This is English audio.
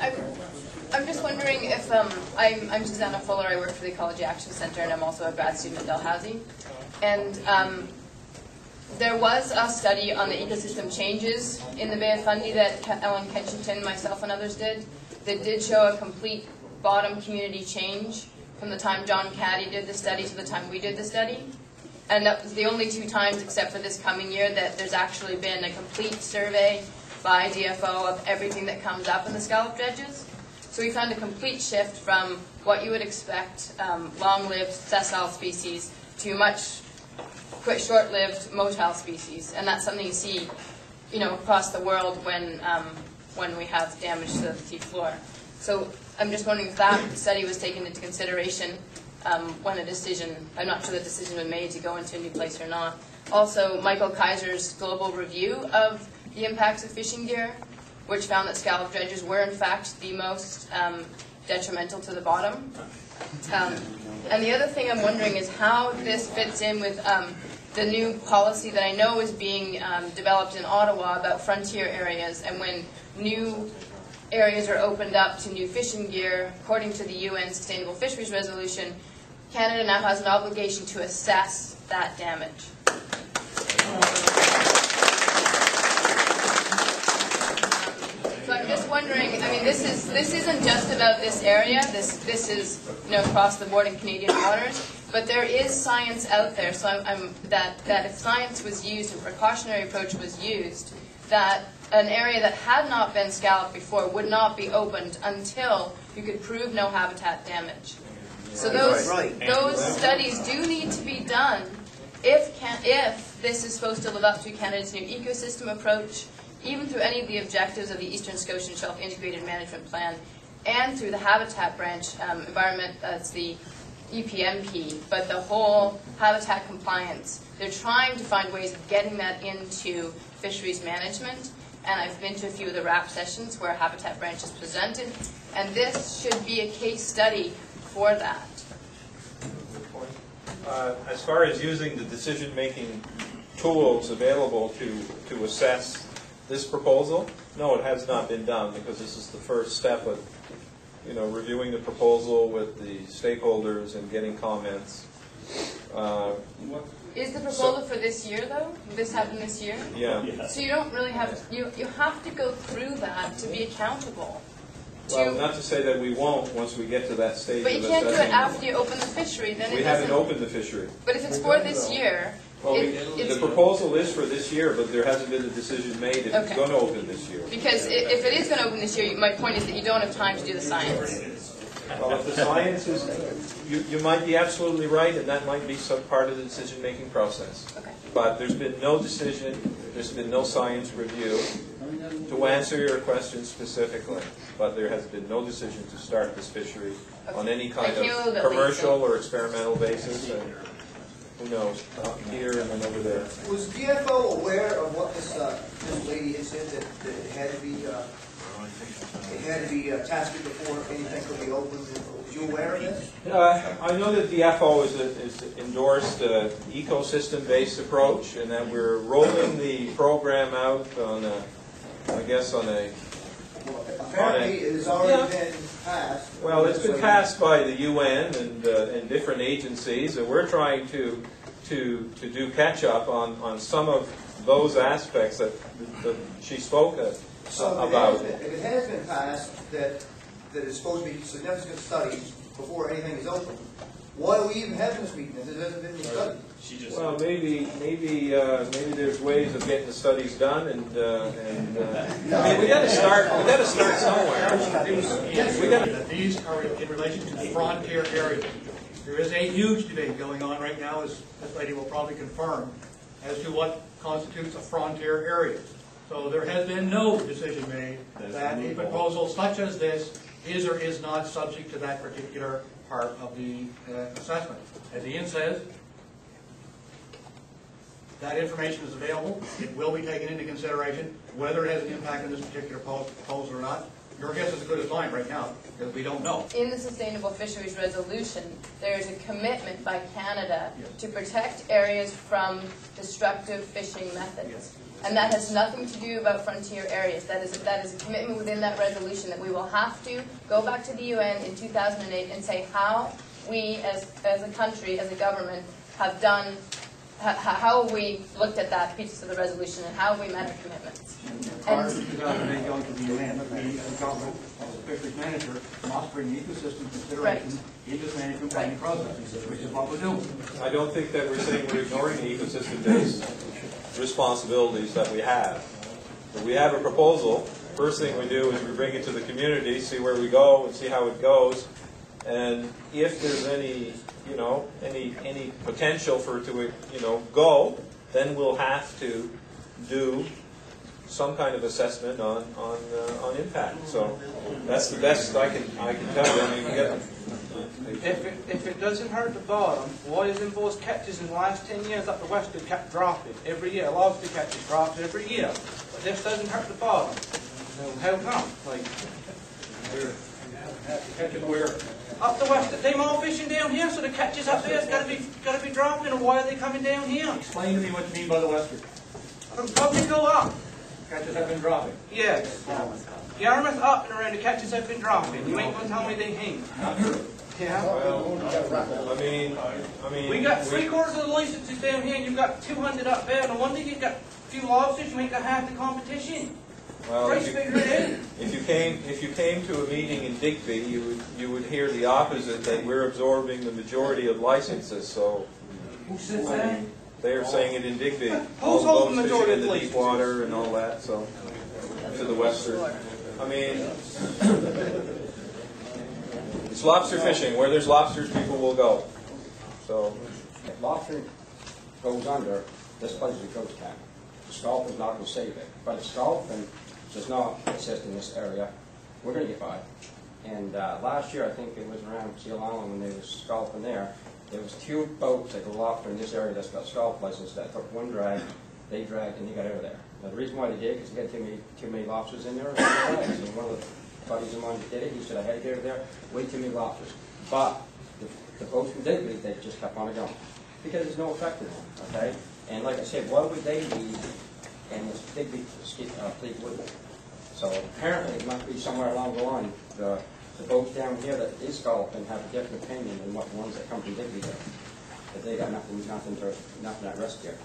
I'm just wondering if, I'm Susanna Fuller, I work for the Ecology Action Center, and I'm also a grad student at Dalhousie. And there was a study on the ecosystem changes in the Bay of Fundy that Ellen Kensington, myself, and others did, that did show a complete bottom community change from the time John Caddy did the study to the time we did the study. And that was the only 2 times, except for this coming year, that there's actually been a complete survey by DFO of everything that comes up in the scallop dredges. So we found a complete shift from what you would expect, long-lived sessile species, to much short-lived motile species. And that's something you see, across the world when we have damage to the sea floor. So I'm just wondering if that study was taken into consideration when a decision, I'm not sure the decision was made to go into a new place or not. Also, Michael Kaiser's global review of the impacts of fishing gear, which found that scallop dredges were in fact the most detrimental to the bottom. And the other thing I'm wondering is how this fits in with the new policy that I know is being developed in Ottawa about frontier areas, and when new areas are opened up to new fishing gear, according to the UN Sustainable Fisheries Resolution, Canada now has an obligation to assess that damage. So I'm just wondering, this isn't just about this area, this is across the board in Canadian waters, but there is science out there, so that if science was used, a precautionary approach was used, that an area that had not been scalloped before would not be opened until you could prove no habitat damage. So those studies do need to be done if this is supposed to live up to Canada's new ecosystem approach, even through any of the objectives of the Eastern Scotian Shelf Integrated Management Plan, and through the habitat branch environment, that's the EPMP, but the whole habitat compliance. They're trying to find ways of getting that into fisheries management, and I've been to a few of the RAP sessions where habitat branch is presented, and this should be a case study for that. As far as using the decision-making tools available to assess this proposal, no, it has not been done, because this is the first step of reviewing the proposal with the stakeholders and getting comments. Is the proposal for this year, though? This happened this year? Yeah. So you don't really have, you have to go through that to be accountable. Well, not to say that we won't once we get to that stage. But you can't do it after you open the fishery. Then we haven't opened the fishery. But if it's for this year, well, the proposal is for this year, but there hasn't been a decision made if it's going to open this year. Because if it is going to open this year, my point is that you don't have time to do the science. Well, if the science is, you might be absolutely right, and that might be some part of the decision-making process. Okay. But there's been no decision, there's been no science review to answer your question specifically. But there has been no decision to start this fishery on any kind of commercial or experimental basis. And who knows, here and then over there. Was DFO aware of what this lady had said, that it had to be tested before anything could be opened? Was you aware of this? I know that DFO is endorsed an ecosystem-based approach, and that we're rolling the program out on a, I guess on a. Well, apparently, it has already been passed. Well, it's been passed by the UN and different agencies, and we're trying to do catch up on some of those aspects that she spoke about. If it has been passed that it's supposed to be significant studies before anything is open, why do we even have this meeting if there hasn't been any studies? Well, maybe there's ways of getting the studies done, and I mean, we got to start. We got to start somewhere. These are in relation to frontier areas. There is a huge debate going on right now, as this lady will probably confirm, as to what constitutes a frontier area. So there has been no decision made that a proposal such as this is or is not subject to that particular part of the assessment. As Ian says, that information is available. It will be taken into consideration. Whether it has an impact on this particular proposal or not Your guess is as good as mine right now, because we don't know. In the Sustainable Fisheries Resolution, there is a commitment by Canada Yes. to protect areas from destructive fishing methods. Yes. And that has nothing to do about frontier areas. That is a commitment within that resolution that we will have to go back to the UN in 2008 and say how we as a country, as a government, have done, how we looked at that piece of the resolution and how we met our commitments. Prior to 2008 going to the UN, we, as a government, as a fisheries manager, must bring ecosystem consideration into the management planning process, which is what we're doing. I don't think that we're saying we're ignoring the ecosystem-based responsibilities that we have. But we have a proposal. First thing we do is we bring it to the community, see where we go, and see how it goes. And if there's any, any potential for it to, go, then we'll have to do some kind of assessment on impact. So that's the best I can tell you. I mean, we get. If it doesn't hurt the bottom, why isn't those catches in the last 10 years up the west have kept dropping every year? Lobster catches dropped every year, but this doesn't hurt the bottom. How come? Like, Catches where? up the west, they all fishing down here, so the catches up there's got to be dropping. Or why are they coming down here? Explain to me what you mean by the western. They'll probably go up. Catches have been dropping. Yes. Yarmouth up and around the catches have been dropping. You ain't gonna tell me they ain't. Not true. Yeah. Well, I mean, We got 3/4 of the licenses down here, and you've got 200 up there. No wonder you got a few lobsters. You ain't got half the competition. well, Price figure it in. if you came to a meeting in Digby, you would hear the opposite, that we're absorbing the majority of licenses. So Who said that? they are saying it in Digby. Who's All the holding boats the majority fishing in of the deep licenses? water and all that. So to the western. I mean, it's lobster fishing. Where there's lobsters, people will go. So If lobster goes under, this place is a ghost town. The scallop is not going to save it. But if scallop does not exist in this area, we're going to get by. And last year, I think it was around Seal Island when there was scallop in there. There was 2 boats that go lobster in this area that's got scallop license that took one drag, they dragged, and they got out of there. Now, the reason why they did, because they had too many lobsters in there. And one of the buddies of mine that did it, he said, I had to get over there, way too many lobsters. But the boats from Digby, they just kept on going. Because there's no effect in them, okay? And like I said, why would they leave and this Digby fleet wouldn't? So apparently it must be somewhere along the line, the boats down here that is scalloping have a different opinion than what ones that come from Digby do. That they got nothing at risk here.